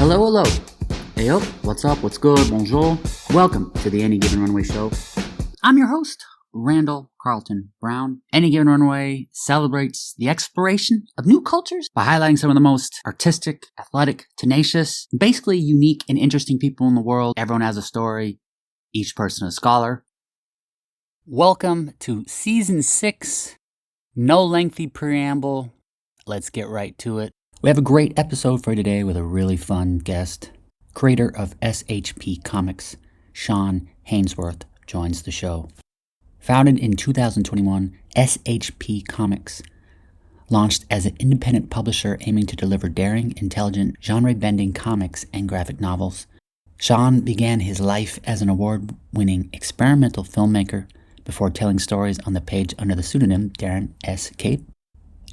Hello, hello. Hey up, what's up, what's good, bonjour. Welcome to the Any Given Runway show. I'm your host, Randall Carlton Brown. Any Given Runway celebrates the exploration of new cultures by highlighting some of the most artistic, athletic, tenacious, basically unique and interesting people in the world. Everyone has a story, each person a scholar. Welcome to Season 6. No lengthy preamble. Let's get right to it. We have a great episode for you today with a really fun guest. Creator of SHP Comics, Shawn Hainsworth, joins the show. Founded in 2021, SHP Comics launched as an independent publisher aiming to deliver daring, intelligent, genre-bending comics and graphic novels. Shawn began his life as an award-winning experimental filmmaker before telling stories on the page under the pseudonym Darren S. Cape.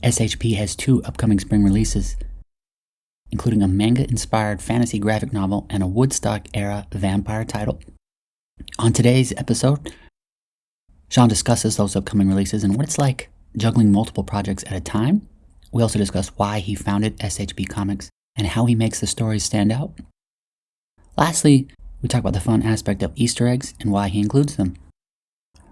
SHP has 2 upcoming spring releases, including a manga-inspired fantasy graphic novel and a Woodstock-era vampire title. On today's episode, Shawn discusses those upcoming releases and what it's like juggling multiple projects at a time. We also discuss why he founded SHP Comics and how he makes the stories stand out. Lastly, we talk about the fun aspect of Easter eggs and why he includes them.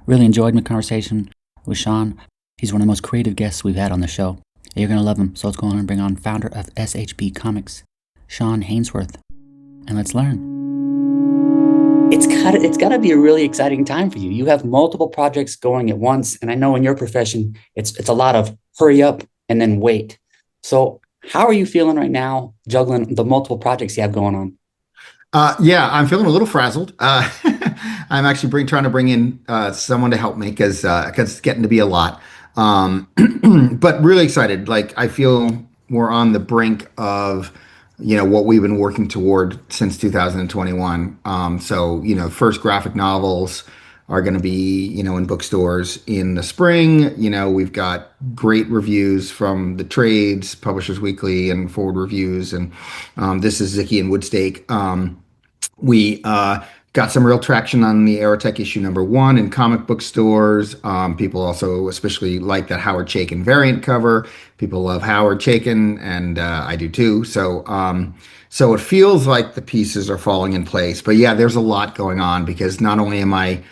Really enjoyed my conversation with Shawn. He's one of the most creative guests we've had on the show. You're going to love him, so let's go on and bring on founder of SHP Comics, Shawn Hainsworth, and let's learn. It's got to be a really exciting time for you. You have multiple projects going at once, and I know in your profession, it's a lot of hurry up and then wait. So how are you feeling right now, juggling the multiple projects you have going on? Yeah, I'm feeling a little frazzled. I'm actually trying to bring in someone to help me because it's getting to be a lot. But really excited. Like I feel we're on the brink of, what we've been working toward since 2021. So, first graphic novels are going to be, in bookstores in the spring. We've got great reviews from the trades, Publishers Weekly and Forward Reviews. And this is Zicky and Woodstake. We got some real traction on the Aerotech issue #1 in comic book stores. People also especially like that Howard Chaykin variant cover. People love Howard Chaykin, and I do too. So it feels like the pieces are falling in place. But yeah, there's a lot going on because not only am I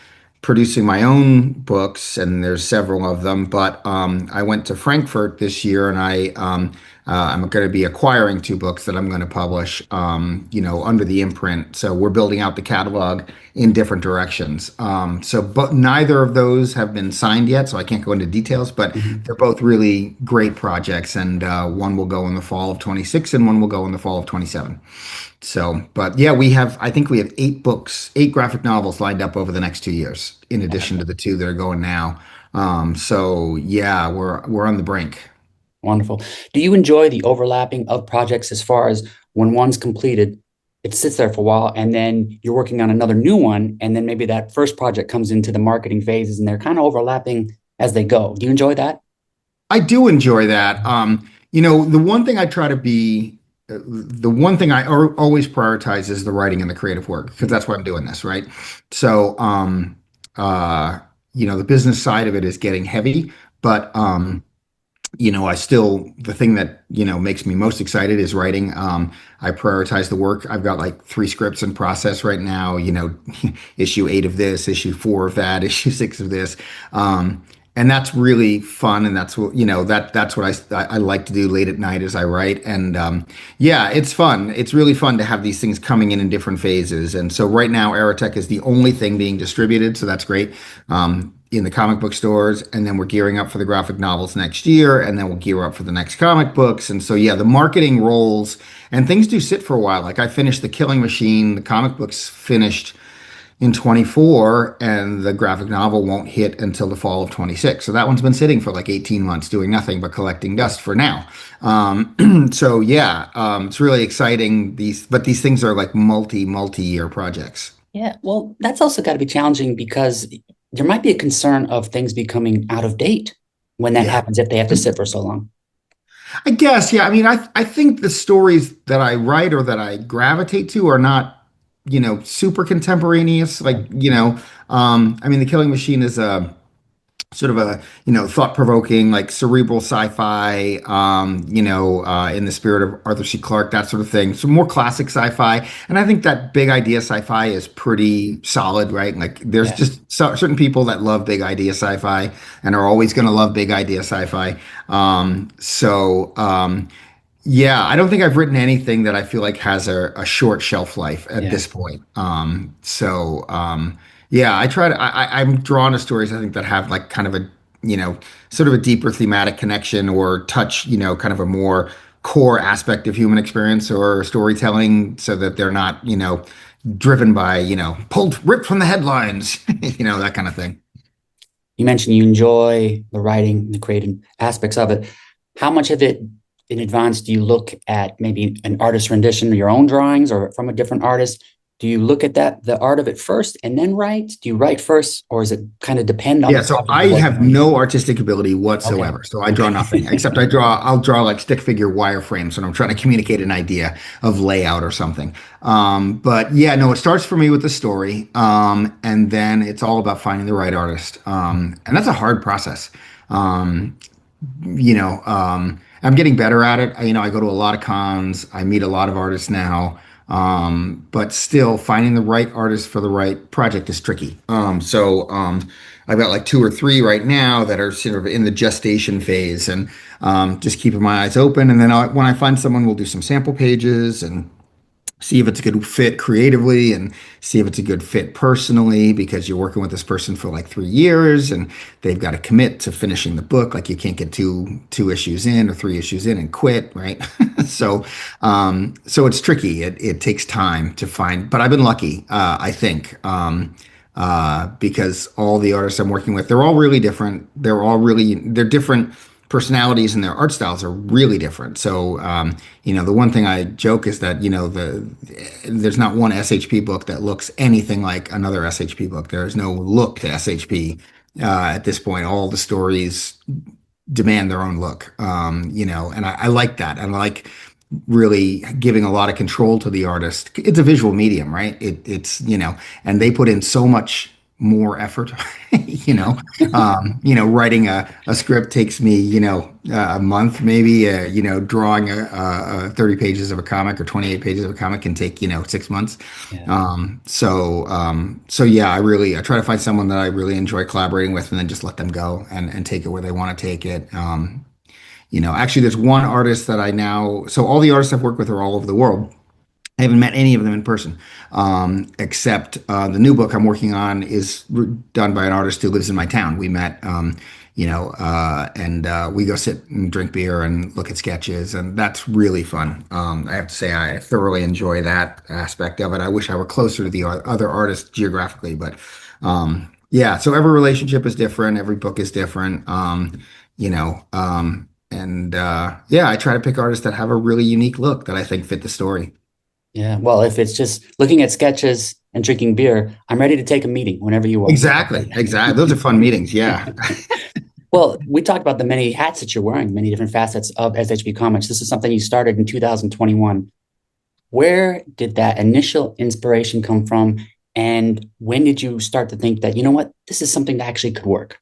producing my own books, and there's several of them, but I went to Frankfurt this year, and I'm going to be acquiring 2 books that I'm going to publish, under the imprint. So we're building out the catalog in different directions. But neither of those have been signed yet, so I can't go into details, but they're both really great projects, and one will go in the fall of 26 and one will go in the fall of 27. So, but yeah, I think we have 8 books, 8 graphic novels lined up over the next 2 years, in addition to the 2 that are going now. So yeah, we're on the brink. Wonderful. Do you enjoy the overlapping of projects as far as when one's completed, it sits there for a while, and then you're working on another new one, and then maybe that first project comes into the marketing phases and they're kind of overlapping as they go? Do you enjoy that? I do enjoy that. The one thing I try to be, the one thing always prioritize is the writing and the creative work, because that's why I'm doing this, right? So, the business side of it is getting heavy, but, the thing that, makes me most excited is writing. I prioritize the work. I've got like 3 scripts in process right now, issue 8 of this, issue 4 of that, issue 6 of this. And that's really fun. And that's what, that's what I like to do late at night as I write. And yeah, it's fun. It's really fun to have these things coming in different phases. And so right now, Aerotech is the only thing being distributed. So that's great. In the comic book stores, and then we're gearing up for the graphic novels next year, and then we'll gear up for the next comic books. And so yeah, the marketing rolls, and things do sit for a while. Like I finished The Killing Machine, the comic books finished in 24, and the graphic novel won't hit until the fall of 26. So that one's been sitting for like 18 months doing nothing but collecting dust for now. So yeah, it's really exciting. These things are like multi-year projects. Yeah, well, that's also got to be challenging because there might be a concern of things becoming out of date when that happens, if they have to sit for so long. I guess, yeah. I mean, I think the stories that I write or that I gravitate to are not, super contemporaneous. Like, I mean, The Killing Machine is a sort of a, thought-provoking, like cerebral sci-fi, in the spirit of Arthur C. Clarke, that sort of thing. So more classic sci-fi. And I think that big idea sci-fi is pretty solid, right? Like there's Yeah. just certain people that love big idea sci-fi and are always going to love big idea sci-fi. Yeah, I don't think I've written anything that I feel like has a short shelf life at Yeah. this point. Yeah, I'm drawn to stories I think that have like kind of a, you know, sort of a deeper thematic connection or touch, kind of a more core aspect of human experience or storytelling so that they're not, driven by, ripped from the headlines, that kind of thing. You mentioned you enjoy the writing, the creative aspects of it. How much of it in advance do you look at maybe an artist rendition of your own drawings or from a different artist? Do you look at the art of it first and then write? Do you write first, or is it kind of depend on Yeah, the so project I you're working have on? no artistic ability Okay. whatsoever. So I draw Okay. nothing except I'll draw like stick figure wireframes when I'm trying to communicate an idea of layout or something. But yeah, no, it starts for me with the story. And then it's all about finding the right artist. And that's a hard process. Um, I'm getting better at it. I go to a lot of cons. I meet a lot of artists now. But still finding the right artist for the right project is tricky. I've got like two or three right now that are sort of in the gestation phase and just keeping my eyes open. And then when I find someone, we'll do some sample pages and see if it's a good fit creatively and see if it's a good fit personally because you're working with this person for like 3 years and they've got to commit to finishing the book. Like you can't get two issues in or three issues in and quit, right? So it's tricky. It takes time to find, but I've been lucky, I think. Because all the artists I'm working with, they're all really different. They're different personalities and their art styles are really different. So, the one thing I joke is that, there's not one SHP book that looks anything like another SHP book. There is no look to SHP at this point. All the stories demand their own look, and I like that. And I like really giving a lot of control to the artist. It's a visual medium, right? And they put in so much more effort. Writing a script takes me, a month maybe. Drawing 30 pages of a comic or 28 pages of a comic can take, 6 months. Yeah. So yeah, I try to find someone that I really enjoy collaborating with, and then just let them go and take it where they want to take it. Actually, there's one artist that so all the artists I've worked with are all over the world. I haven't met any of them in person, except the new book I'm working on is done by an artist who lives in my town. We met, and we go sit and drink beer and look at sketches, and that's really fun. I have to say, I thoroughly enjoy that aspect of it. I wish I were closer to the other artists geographically, but yeah. So every relationship is different. Every book is different. You know, and Yeah, I try to pick artists that have a really unique look that I think fit the story. Yeah. Well, if it's just looking at sketches and drinking beer, I'm ready to take a meeting whenever you are. Exactly, exactly. Those are fun meetings. Yeah. Well, we talked about the many hats that you're wearing, many different facets of SHP Comics. This is something you started in 2021. Where did that initial inspiration come from? And when did you start to think that, you know what, this is something that actually could work?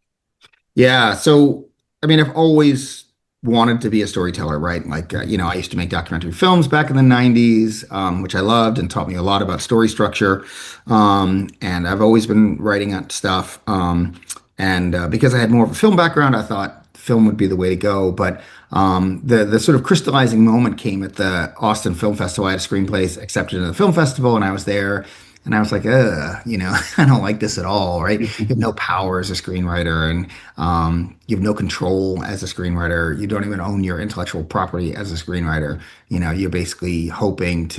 Yeah. So, I mean, I've always wanted to be a storyteller, right? Like, I used to make documentary films back in the 90s, which I loved and taught me a lot about story structure. And I've always been writing on stuff. And Because I had more of a film background, I thought film would be the way to go. But the sort of crystallizing moment came at the Austin Film Festival. I had a screenplay accepted in the film festival, and I was there. And I was like, I don't like this at all, right? You have no power as a screenwriter, and you have no control as a screenwriter. You don't even own your intellectual property as a screenwriter. You're basically hoping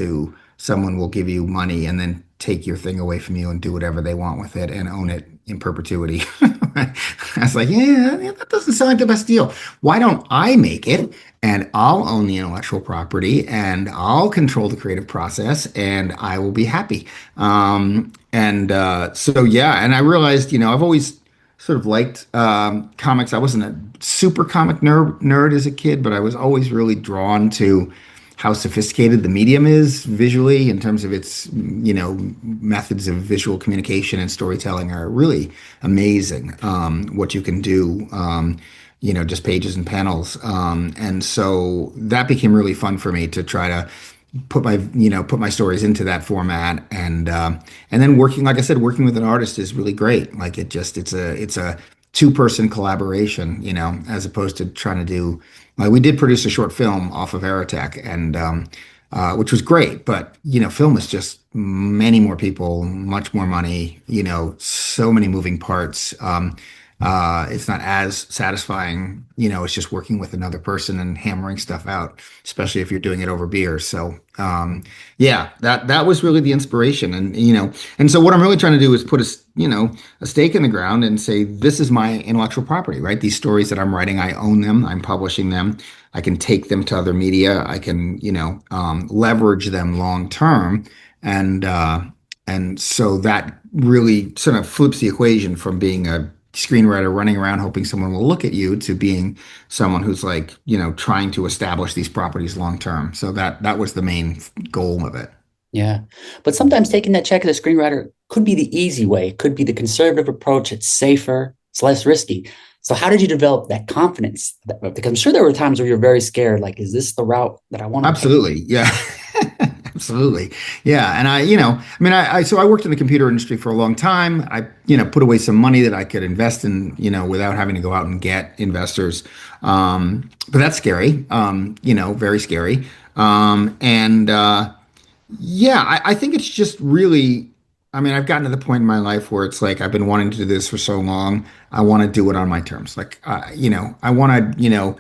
someone will give you money and then take your thing away from you and do whatever they want with it and own it in perpetuity. I was like, yeah, that doesn't sound like the best deal. Why don't I make it and I'll own the intellectual property and I'll control the creative process and I will be happy. Yeah, and I realized, I've always sort of liked comics. I wasn't a super comic nerd as a kid, but I was always really drawn to how sophisticated the medium is visually in terms of its, methods of visual communication and storytelling are really amazing. What you can do, just pages and panels. And so that became really fun for me to try to put my stories into that format, and then working, like I said, working with an artist is really great. Like it's a two-person collaboration, as opposed to trying to do, like, we did produce a short film off of Aerotech, and which was great, but film is just many more people, much more money, so many moving parts. It's not as satisfying, it's just working with another person and hammering stuff out, especially if you're doing it over beer. So, yeah, that was really the inspiration. And so what I'm really trying to do is put a stake in the ground and say, this is my intellectual property, right? These stories that I'm writing, I own them, I'm publishing them. I can take them to other media. I can, leverage them long term. And so that really sort of flips the equation from being a screenwriter running around hoping someone will look at you to being someone who's like, trying to establish these properties long term. So that was the main goal of it. Yeah. But sometimes taking that check as a screenwriter could be the easy way, could be the conservative approach. It's safer, it's less risky. So how did you develop that confidence? Because I'm sure there were times where you're very scared, like, is this the route that I want to take? Absolutely. Yeah. Absolutely. Yeah. And so I worked in the computer industry for a long time. I, put away some money that I could invest in, without having to go out and get investors. But that's scary, very scary. Yeah, I think it's just really, I've gotten to the point in my life where it's like, I've been wanting to do this for so long. I want to do it on my terms. Like, I want to,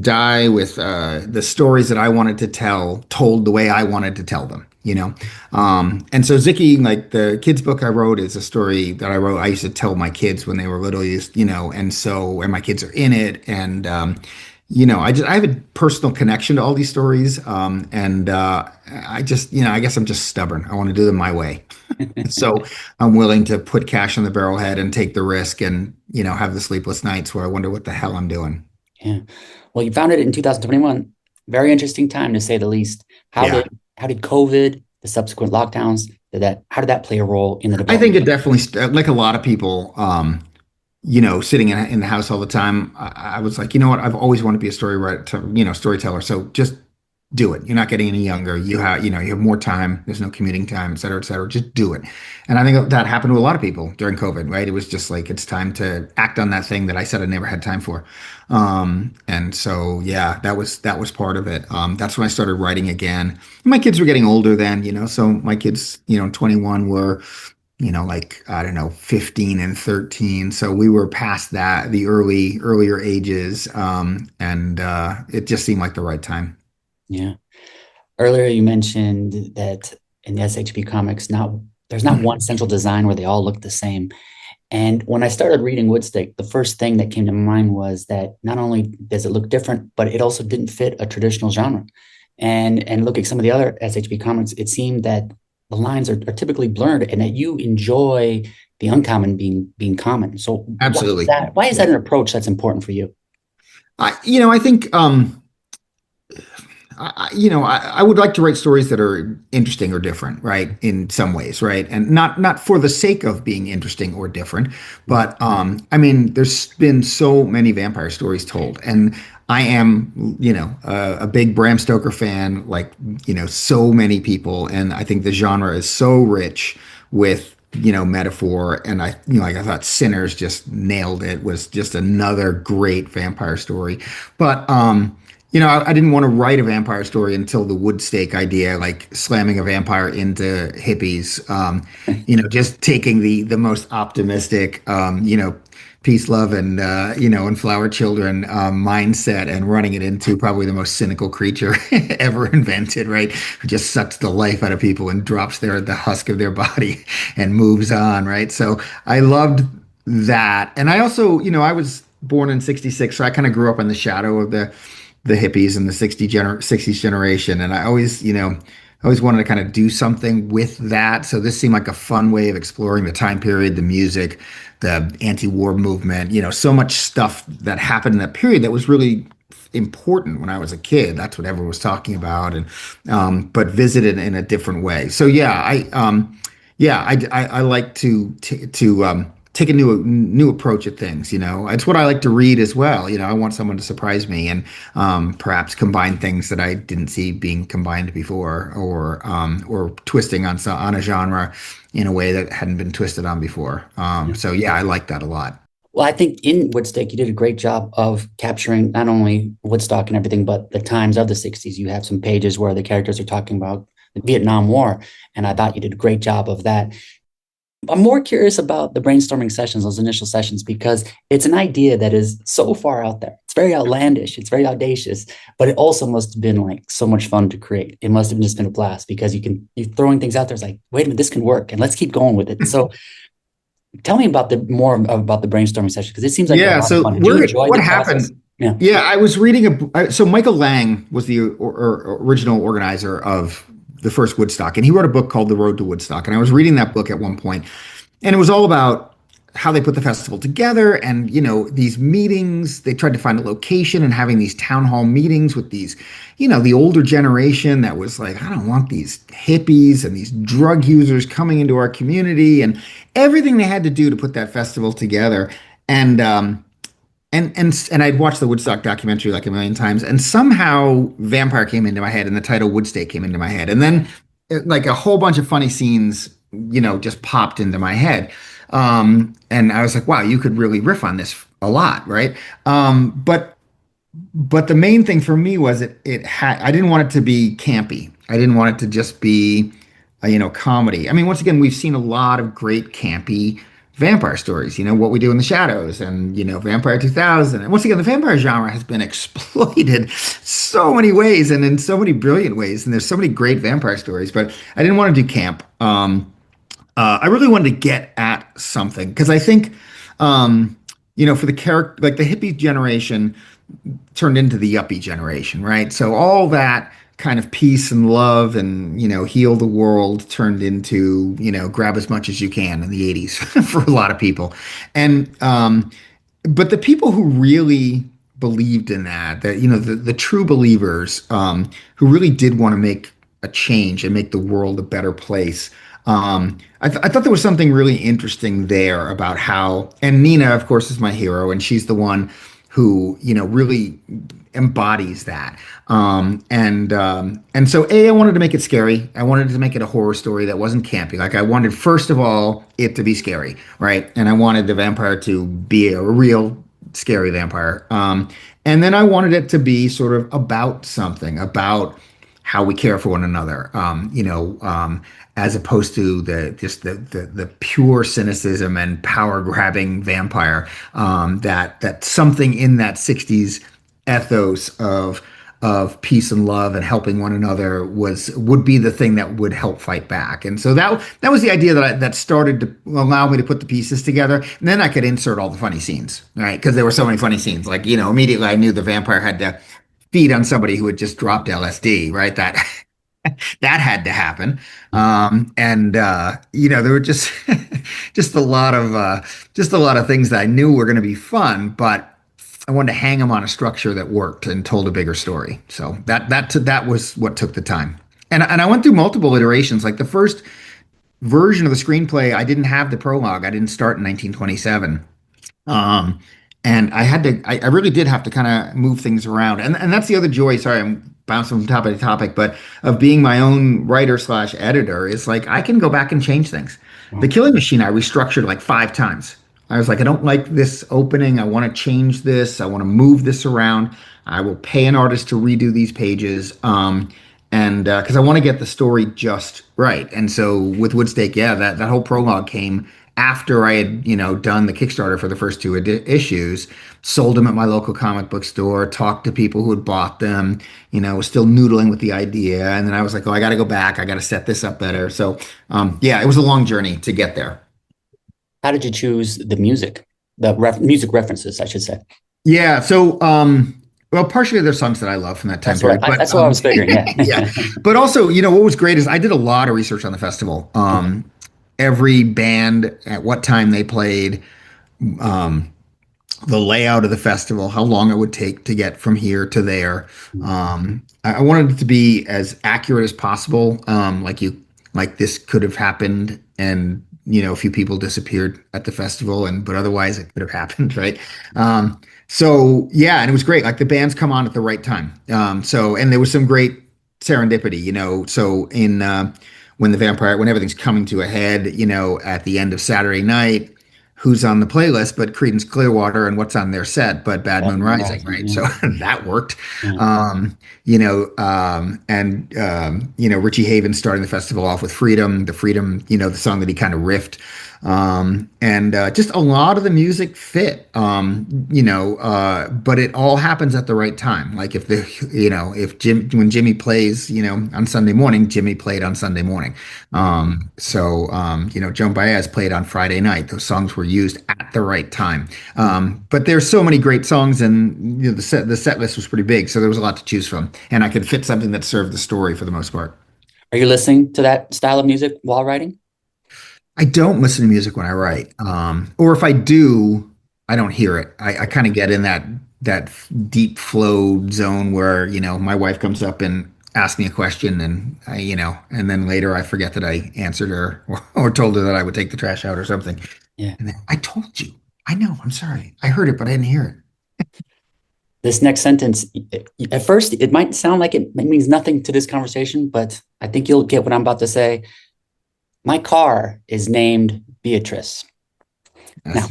die with the stories that I wanted to tell, told the way I wanted to tell them. And so Zicky, like the kids book I wrote, is a story that I wrote. I used to tell my kids when they were little, and my kids are in it. And, I have a personal connection to all these stories. I guess I'm just stubborn. I want to do them my way. So I'm willing to put cash on the barrelhead and take the risk and, have the sleepless nights where I wonder what the hell I'm doing. Yeah. Well, you founded it in 2021. Very interesting time, to say the least. Yeah. How did COVID, the subsequent lockdowns, how did that play a role in the I think it development? definitely, like a lot of people, sitting in the house all the time, I was like, you know what? I've always wanted to be a storyteller. So just do it. You're not getting any younger. You have more time. There's no commuting time, et cetera, et cetera. Just do it. And I think that happened to a lot of people during COVID, right? It was just like, it's time to act on that thing that I said I never had time for. And so, yeah, that was part of it. That's when I started writing again. My kids were getting older then, so my kids, 21 were, like, I don't know, 15 and 13. So we were past that, the earlier ages. And it just seemed like the right time. Yeah. Earlier, you mentioned that in SHP Comics, there's not one central design where they all look the same. And when I started reading Woodstake, the first thing that came to mind was that not only does it look different, but it also didn't fit a traditional genre. And looking at some of the other SHP Comics, it seemed that the lines are typically blurred, and that you enjoy the uncommon being common. So Absolutely. why is Yeah. that an approach that's important for you? I think, I would like to write stories that are interesting or different, right? In some ways, right? And not for the sake of being interesting or different, but there's been so many vampire stories told, and I am, a big Bram Stoker fan, like, so many people, and I think the genre is so rich with, metaphor, and I thought Sinners just nailed it. Was just another great vampire story, but I didn't want to write a vampire story until the Woodstake idea, like slamming a vampire into hippies, just taking the most optimistic, peace, love, and flower children mindset, and running it into probably the most cynical creature ever invented, right? Who just sucks the life out of people and drops the husk of their body and moves on, right? So I loved that. And I also, I was born in 66, so I kind of grew up in the shadow of the hippies and the 60s generation. And I always wanted to kind of do something with that. So this seemed like a fun way of exploring the time period, the music, the anti-war movement, so much stuff that happened in that period that was really important when I was a kid. That's what everyone was talking about, and but visited in a different way. So I like to take a new approach at things. It's what I like to read as well. I want someone to surprise me and perhaps combine things that I didn't see being combined before, or twisting on a genre in a way that hadn't been twisted on before. So yeah, I like that a lot. Well, I think in Woodstock, you did a great job of capturing not only Woodstock and everything, but the times of the 60s. You have some pages where the characters are talking about the Vietnam War, and I thought you did a great job of that. I'm more curious about the brainstorming sessions, those initial sessions, because it's an idea that is so far out there. It's very outlandish, it's very audacious, but it also must have been like so much fun to create. It must have just been a blast because you're throwing things out there. It's like, wait a minute, this can work, and let's keep going with it. So tell me about more about the brainstorming session because it seems like a Yeah. lot of So fun. Did you enjoy what the process? happened? Yeah. Yeah, I was reading so Michael Lang was the original organizer of the first Woodstock, and he wrote a book called The Road to Woodstock. And I was reading that book at one point, and it was all about how they put the festival together, and these meetings. They tried to find a location and having these town hall meetings with these, the older generation that was like, I don't want these hippies and these drug users coming into our community, and everything they had to do to put that festival together. And and I'd watched the Woodstock documentary like a million times, and somehow vampire came into my head, and the title Woodstake came into my head, and then like a whole bunch of funny scenes, just popped into my head, and I was like, wow, you could really riff on this a lot, right? But the main thing for me was it had I didn't want it to be campy. I didn't want it to just be comedy. I mean, once again, we've seen a lot of great campy vampire stories, What We Do in the Shadows and Vampire 2000. And once again, the vampire genre has been exploited so many ways and in so many brilliant ways, and there's so many great vampire stories, but I didn't want to do camp. I really wanted to get at something because I think for the character, like the hippie generation turned into the yuppie generation, right? So all that kind of peace and love and heal the world turned into grab as much as you can in the 80s for a lot of people. And but the people who really believed in that the true believers, who really did want to make a change and make the world a better place. I thought there was something really interesting there about how, and Nina, of course, is my hero, and she's the one who really embodies that. And so I wanted to make it scary. I wanted to make it a horror story that wasn't campy. Like I wanted, first of all, it to be scary, right? And I wanted the vampire to be a real scary vampire. And then I wanted it to be sort of about something, about how we care for one another, as opposed to the pure cynicism and power grabbing vampire, that something in that 60s ethos of peace and love and helping one another would be the thing that would help fight back. And so that was the idea that started to allow me to put the pieces together. And then I could insert all the funny scenes, right? Because there were so many funny scenes. Like, immediately I knew the vampire had to feed on somebody who had just dropped LSD, right? That that had to happen. And there were just just a lot of things that I knew were going to be fun, but I wanted to hang them on a structure that worked and told a bigger story. So that was what took the time. And I went through multiple iterations. Like the first version of the screenplay, I didn't have the prologue. I didn't start in 1927. Um, and I really did have to kind of move things around. And that's the other joy. Sorry, I'm bouncing from topic to topic, but of being my own writer slash editor is like I can go back and change things. The Killing Machine I restructured like 5 times. I was like, I don't like this opening. I want to change this. I want to move this around. I will pay an artist to redo these pages. And because I want to get the story just right. And so with Woodstake, yeah, that whole prologue came after I had, done the Kickstarter for the first 2 issues, sold them at my local comic book store, talked to people who had bought them, was still noodling with the idea. And then I was like, oh, I got to go back. I got to set this up better. So, yeah, it was a long journey to get there. How did you choose the music, music references, I should say? Yeah. So, well, partially there's songs that I love from that time period. That's what I was figuring. Yeah. Yeah. But also, what was great is I did a lot of research on the festival. Every band, at what time they played, the layout of the festival, how long it would take to get from here to there. I wanted it to be as accurate as possible. Like this could have happened, and a few people disappeared at the festival, but otherwise it could have happened, right? So yeah, and it was great. Like the bands come on at the right time. And there was some great serendipity, So when everything's coming to a head, at the end of Saturday night, who's on the playlist but Creedence Clearwater, and what's on their set but Bad Moon Rising, right? Yeah. So that worked. Yeah. Richie Havens starting the festival off with Freedom, the song that he kind of riffed. Just a lot of the music fit, but it all happens at the right time. Like when Jimmy plays, on Sunday morning, Jimmy played on Sunday morning. Joan Baez played on Friday night. Those songs were used at the right time. But there's so many great songs, and the set list was pretty big, so there was a lot to choose from, and I could fit something that served the story for the most part. Are you listening to that style of music while writing? I don't listen to music when I write, or if I do, I don't hear it. I kind of get in that deep flow zone where my wife comes up and asks me a question, and and then later I forget that I answered her or told her that I would take the trash out or something. Yeah. And then, I told you. I know. I'm sorry. I heard it, but I didn't hear it. This next sentence, at first, it might sound like it means nothing to this conversation, but I think you'll get what I'm about to say. My car is named Beatrice. Now,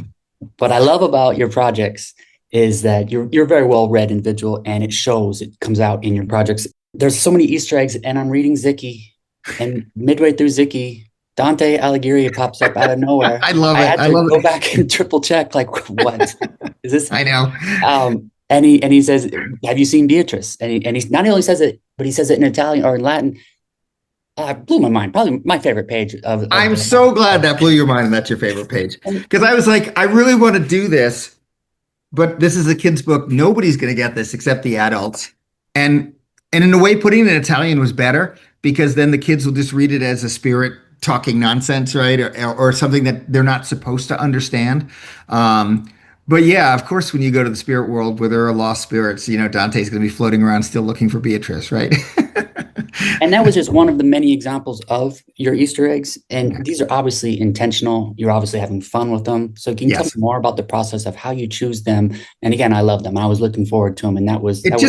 what I love about your projects is that you're a very well-read individual, and it shows, it comes out in your projects. There's so many Easter eggs, and I'm reading Zicky, and midway through Zicky, Dante Alighieri pops up out of nowhere. I love it. I had to go back and triple check, like, what is this? I know. And he says, "Have you seen Beatrice?" And he not only says it, but he says it in Italian or in Latin. Blew my mind. Probably my favorite page of I'm so glad that blew your mind and that's your favorite page. Because I was like, I really want to do this, but this is a kid's book. Nobody's going to get this except the adults. And in a way, putting it in Italian was better, because then the kids will just read it as a spirit talking nonsense, right? Or something that they're not supposed to understand. But yeah, of course, when you go to the spirit world where there are lost spirits, Dante's going to be floating around still looking for Beatrice, right? And that was just one of the many examples of your Easter eggs. And these are obviously intentional. You're obviously having fun with them. So can you tell me more about the process of how you choose them? And again, I love them. I was looking forward to them. And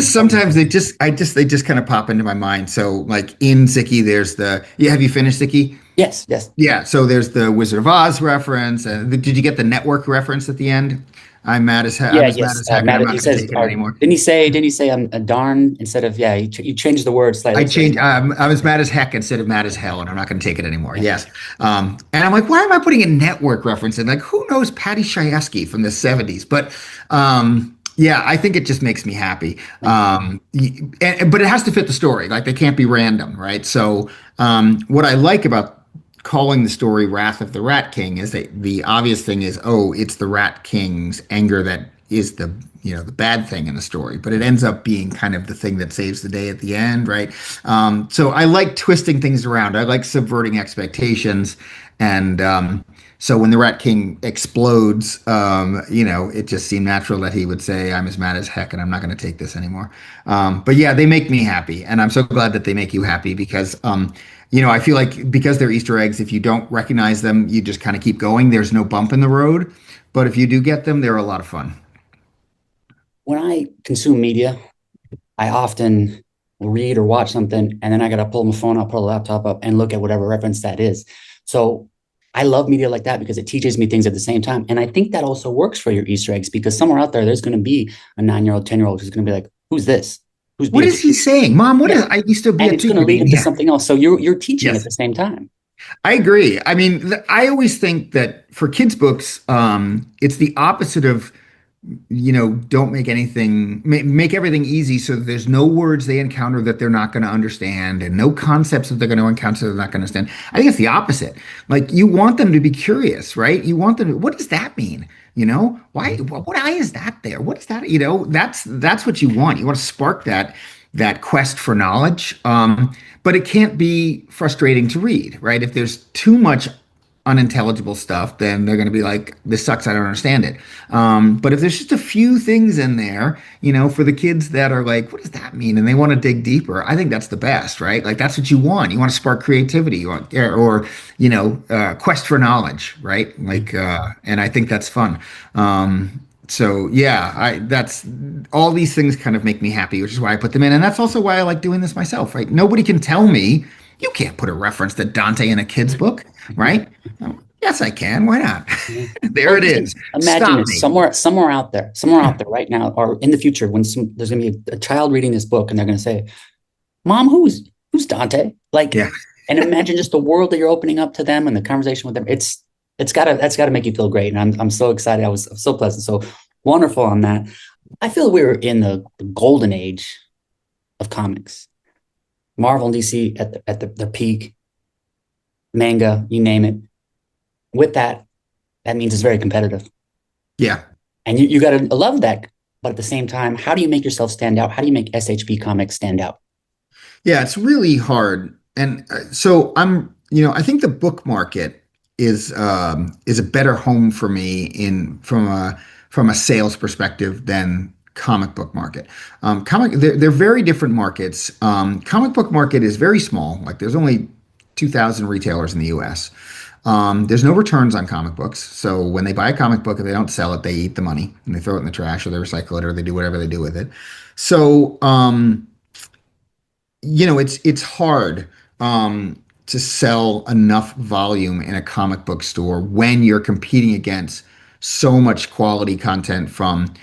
sometimes they just kind of pop into my mind. So like in Zicky, there's have you finished Zicky? Yes. Yeah. So there's the Wizard of Oz reference. Did you get the network reference at the end? I'm mad as heck. Yeah, I'm as mad as heck. I'm not going to take it anymore. Didn't he say I'm a darn instead of, you changed the word slightly. I changed, I'm as mad as heck instead of mad as hell, and I'm not going to take it anymore. Yes. And I'm like, why am I putting a network reference in? Like, who knows Patty Chayefsky from the 70s? But yeah, I think it just makes me happy. But it has to fit the story. Like, they can't be random, right? So what I like about calling the story Wrath of the Rat King is that the obvious thing is, it's the Rat King's anger that is the bad thing in the story, but it ends up being kind of the thing that saves the day at the end, right? So I like twisting things around. I like subverting expectations, and so when the Rat King explodes, it just seemed natural that he would say, "I'm as mad as heck, and I'm not going to take this anymore." But yeah, they make me happy, and I'm so glad that they make you happy, because I feel like because they're Easter eggs, if you don't recognize them, you just kind of keep going. There's no bump in the road. But if you do get them, they're a lot of fun. When I consume media, I often will read or watch something, and then I got to pull my phone up, pull the laptop up, and look at whatever reference that is. So I love media like that because it teaches me things at the same time. And I think that also works for your Easter eggs, because somewhere out there, there's going to be a 9-year-old, 10-year-old who's going to be like, who's this? What is he saying? Mom, what is I used to be and it's going to lead into something else. So you're teaching at the same time. I agree. I mean, I always think that for kids' books, it's the opposite of, don't make make everything easy so that there's no words they encounter that they're not going to understand, and no concepts that they're going to encounter they're not going to understand. I think it's the opposite. Like, you want them to be curious, right? You want them to, what does that mean? Why is that there? What is that? That's what you want. You want to spark that quest for knowledge. But it can't be frustrating to read, right? If there's too much unintelligible stuff, then they're going to be like, this sucks. I don't understand it. But if there's just a few things in there, for the kids that are like, what does that mean? And they want to dig deeper, I think that's the best, right? Like that's what you want. You want to spark creativity, or quest for knowledge, right? Like, and I think that's fun. So yeah, that's all these things kind of make me happy, which is why I put them in. And that's also why I like doing this myself, right? Nobody can tell me you can't put a reference to Dante in a kid's book, right? Yes, I can. Why not? Yeah. There Well, it just is. imagine Stop this me. somewhere out there right now, or in the future, when there's going to be a child reading this book, and they're going to say, "Mom, who's Dante?" Like, Yeah. and imagine just the world that you're opening up to them and the conversation with them. That's gotta make you feel great, and I'm so excited. I'm so pleasant, so wonderful on that. I feel we were in the golden age of comics. Marvel and DC at the peak, manga, you name it. With that means it's very competitive. Yeah. And you got to love that. But at the same time, how do you make yourself stand out? How do you make SHP Comics stand out? Yeah, it's really hard. And so I think the book market is a better home for me in from a sales perspective than comic book market. They're very different markets. Comic book market is very small. Like there's only 2,000 retailers in the US. There's no returns on comic books. So when they buy a comic book, if they don't sell it, they eat the money and they throw it in the trash or they recycle it or they do whatever they do with it. So it's hard to sell enough volume in a comic book store when you're competing against so much quality content from,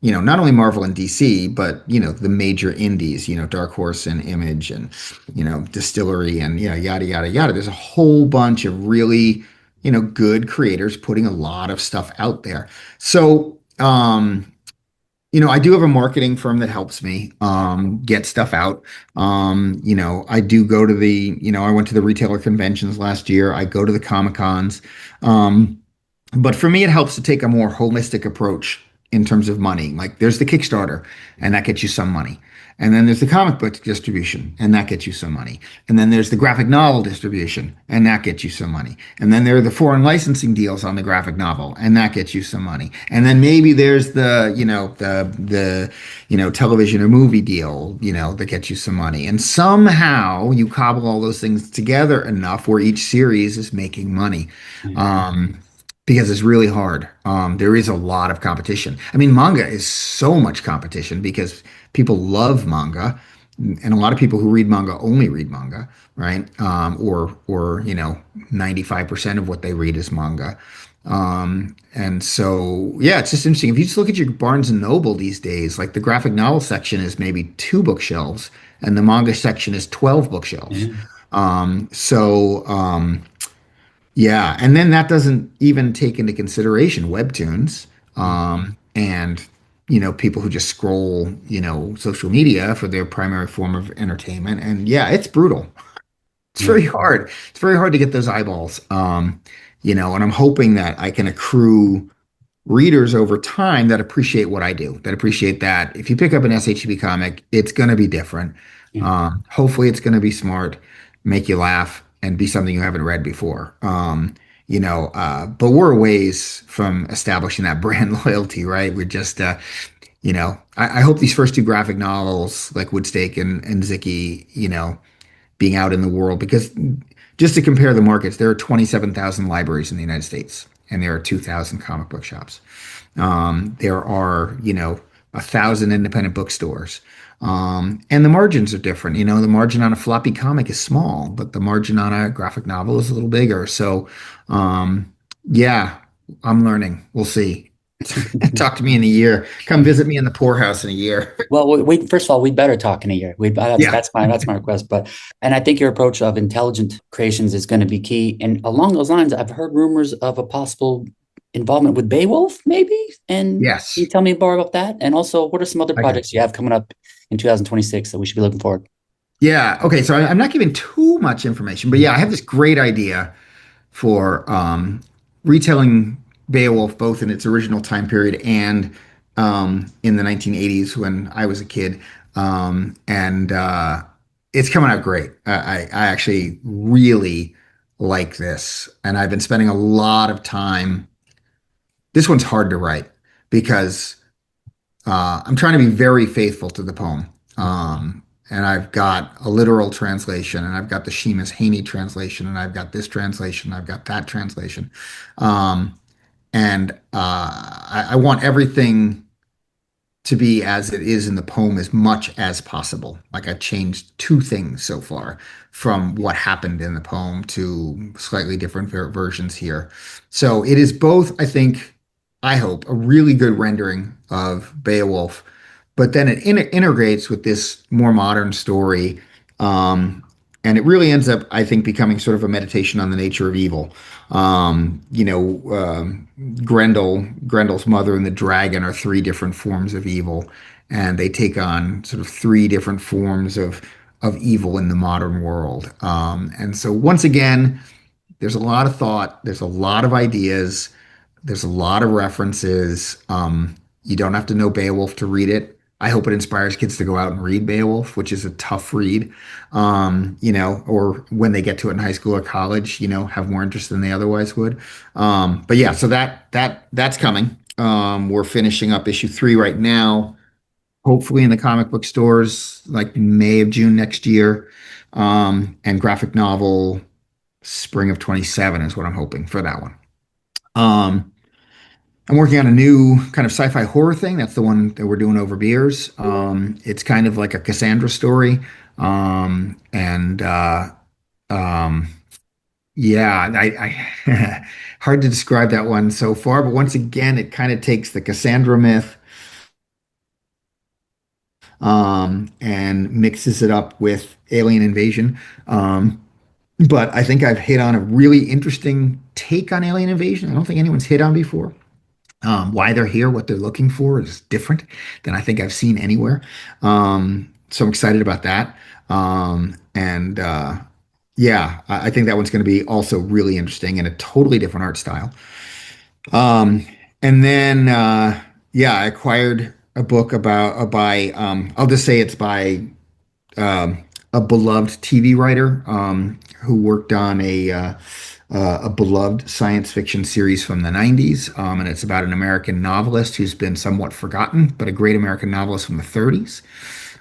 not only Marvel and DC, but the major indies, Dark Horse and Image and Distillery and yada yada yada. There's a whole bunch of really, good creators putting a lot of stuff out there. So I do have a marketing firm that helps me get stuff out. I do go to I went to the retailer conventions last year. I go to the Comic Cons. But for me, it helps to take a more holistic approach in terms of money. Like there's the Kickstarter, and that gets you some money. And then there's the comic book distribution, and that gets you some money. And then there's the graphic novel distribution, and that gets you some money. And then there are the foreign licensing deals on the graphic novel, and that gets you some money. And then maybe there's the television or movie deal, that gets you some money. And somehow you cobble all those things together enough where each series is making money. Yeah. Because it's really hard. There is a lot of competition. I mean, manga is so much competition because people love manga, and a lot of people who read manga only read manga, right? Or 95% of what they read is manga. And so yeah, it's just interesting. If you just look at your Barnes and Noble these days, like the graphic novel section is maybe two bookshelves, and the manga section is 12 bookshelves. Yeah. Yeah, and then that doesn't even take into consideration webtoons, and people who just scroll, social media for their primary form of entertainment. And yeah, it's brutal. It's Yeah. very hard. It's very hard to get those eyeballs. And I'm hoping that I can accrue readers over time that appreciate what I do, that appreciate that if you pick up an SHB comic, it's going to be different. Yeah. Hopefully, it's going to be smart, make you laugh, and be something you haven't read before. But we're a ways from establishing that brand loyalty, right? We're just, I hope these first two graphic novels, like Woodstake and Zicky, being out in the world, because just to compare the markets, there are 27,000 libraries in the United States, and there are 2,000 comic book shops. There are, 1,000 independent bookstores. And the margins are different. The margin on a floppy comic is small, but the margin on a graphic novel is a little bigger. So, yeah, I'm learning. We'll see. Talk to me in a year. Come visit me in the poorhouse in a year. Well, first of all, we'd better talk in a year. Yeah. That's my request. And I think your approach of intelligent creations is going to be key. And along those lines, I've heard rumors of a possible involvement with Beowulf, maybe. And can Yes. you tell me more about that? And also, what are some other I can. projects you have coming up in 2026 that we should be looking forward? Yeah. Okay. So I'm not giving too much information, but yeah, I have this great idea for retelling Beowulf both in its original time period and in the 1980s when I was a kid. And it's coming out great. I actually really like this. And I've been spending a lot of time. This one's hard to write because I'm trying to be very faithful to the poem. And I've got a literal translation, and I've got the Seamus Heaney translation, and I've got this translation, I've got that translation. Um, and I want everything to be as it is in the poem as much as possible. Like I've changed two things so far from what happened in the poem to slightly different versions here. So it is both, I think, I hope, a really good rendering of Beowulf, but then it integrates with this more modern story. And it really ends up, I think, becoming sort of a meditation on the nature of evil. You know, Grendel's mother and the dragon are three different forms of evil, and they take on sort of three different forms of evil in the modern world. And so once again, there's a lot of thought, there's a lot of ideas, there's a lot of references. You don't have to know Beowulf to read it. I hope it inspires kids to go out and read Beowulf, which is a tough read, you know, or when they get to it in high school or college, you know, have more interest than they otherwise would. But yeah, so that's coming. We're finishing up issue 3 right now, hopefully in the comic book stores like May of June next year. And graphic novel spring of 27 is what I'm hoping for that one. I'm working on a new kind of sci-fi horror thing. That's the one that we're doing over beers. It's kind of like a Cassandra story. And yeah, I hard to describe that one so far, but once again, it kind of takes the Cassandra myth and mixes it up with alien invasion. But I think I've hit on a really interesting take on alien invasion. I don't think anyone's hit on before. Why they're here, what they're looking for is different than I think I've seen anywhere. So I'm excited about that. And yeah, I think that one's going to be also really interesting in a totally different art style. And then yeah, I acquired a book I'll just say it's by a beloved TV writer who worked on a beloved science fiction series from the 90s. And it's about an American novelist who's been somewhat forgotten, but a great American novelist from the 30s.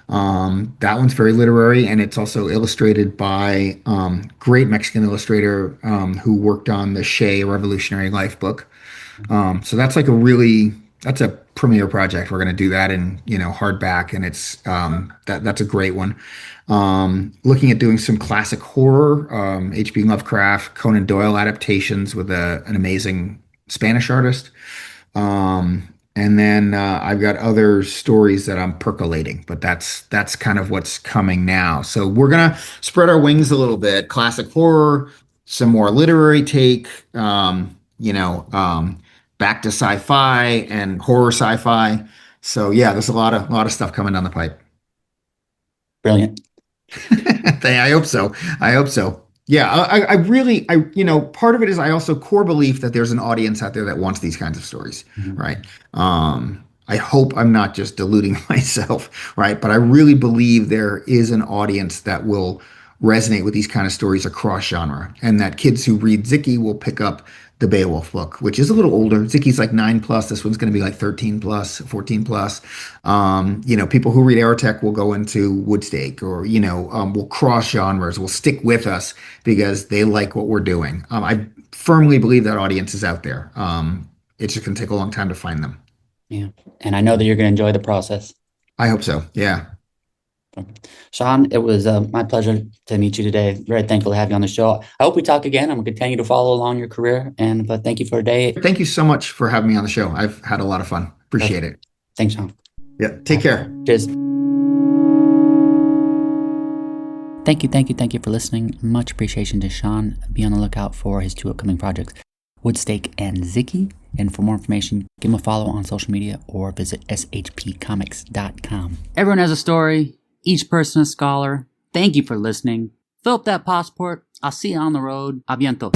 That one's very literary, and it's also illustrated by great Mexican illustrator who worked on the Shea Revolutionary Life book. So that's like that's a premiere project. We're going to do that in, you know, hardback, and it's that's a great one. Looking at doing some classic horror, H.P. Lovecraft, Conan Doyle adaptations with an amazing Spanish artist. And then I've got other stories that I'm percolating, but that's kind of what's coming now. So we're gonna spread our wings a little bit. Classic horror, some more literary take, you know, back to sci-fi and horror sci-fi. So yeah, there's a lot of stuff coming down the pipe. Brilliant. I hope so. I hope so. Yeah, I really, you know, part of it is I also core belief that there's an audience out there that wants these kinds of stories, right? I hope I'm not just deluding myself, right? But I really believe there is an audience that will resonate with these kind of stories across genre, and that kids who read Zicky will pick up the Beowulf book, which is a little older. Zicky's like 9+. This one's going to be like 13+, 14+. You know, people who read Aerotech will go into Woodstake, or, you know, will cross genres, will stick with us because they like what we're doing. I firmly believe that audience is out there. It's just going to take a long time to find them. Yeah. And I know that you're going to enjoy the process. I hope so. Yeah. Shawn, it was my pleasure to meet you today. Very thankful to have you on the show. I hope we talk again. I'm going to continue to follow along your career. And thank you for today. Thank you so much for having me on the show. I've had a lot of fun. Appreciate it. Thanks, Shawn. Yeah. Take care. Cheers. Thank you for listening. Much appreciation to Shawn. Be on the lookout for his 2 upcoming projects, Woodstake and Zicky. And for more information, give him a follow on social media or visit shpcomics.com. Everyone has a story. Each person a scholar. Thank you for listening. Fill up that passport. I'll see you on the road. A bientôt.